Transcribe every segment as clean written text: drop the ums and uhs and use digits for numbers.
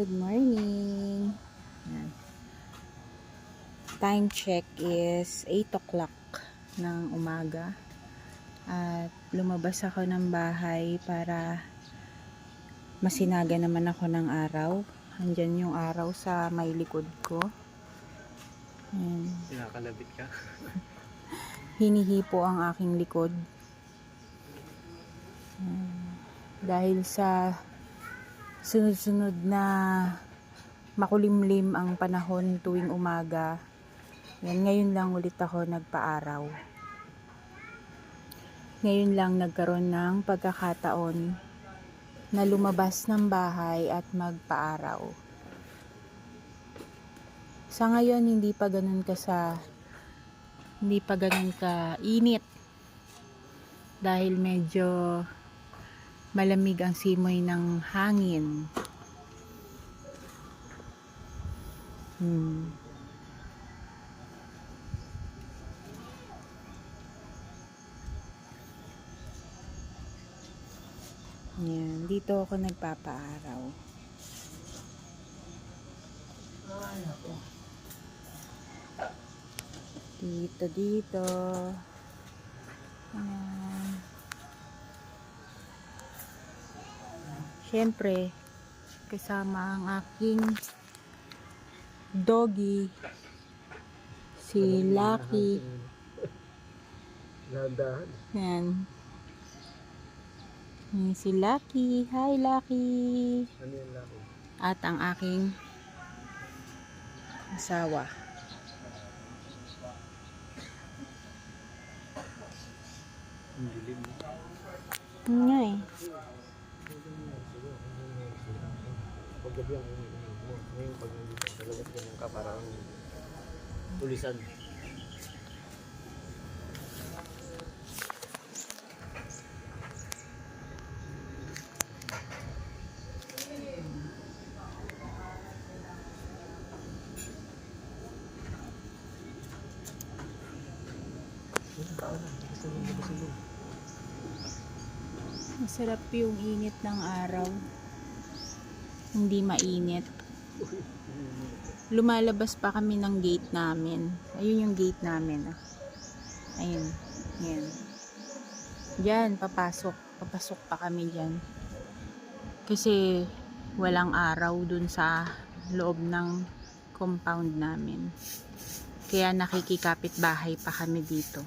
Good morning. Yan. Time check is 8 o'clock ng umaga. At lumabas ako ng bahay para masinaga naman ako ng araw. Andyan yung araw sa may likod ko. Yan. Pinakalabit ka. Hinihipo ang aking likod. Dahil sa sunod-sunod na makulimlim ang panahon tuwing umaga, yan, ngayon lang ulit ako nagpaaraw. Ngayon lang nagkaroon ng pagkakataon na lumabas ng bahay at magpaaraw. Sa ngayon, hindi pa ganun ka init dahil medyo malamig ang simoy ng hangin. Yan, dito ako nagpapaaraw. Dito. Yan. Siyempre, kasama ang aking doggy, si Lucky. Nandahan. Yan. Yan si Lucky. Hi, Lucky. Ano yung laki? At ang aking asawa. Ang dilim. Yun nga eh. Paggabi ang ngayon pag nandito talaga ganun ka parang tulisan. Masarap yung init ng araw. Hindi mainit. Lumalabas pa kami ng gate namin. Ayun yung gate namin. Ayun. Yan. Diyan, papasok. Papasok pa kami dyan. Kasi walang araw dun sa loob ng compound namin. Kaya nakikikapit bahay pa kami dito.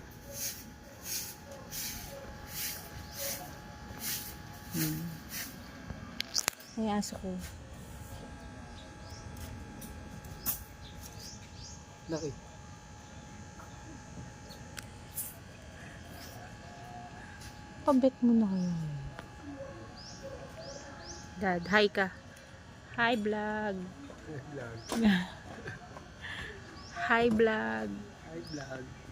Ay, aso ko. Laki. Pabet mo na kayo. Dad, hi ka. Hi, vlog. Vlog. Hi, vlog. Hi, vlog.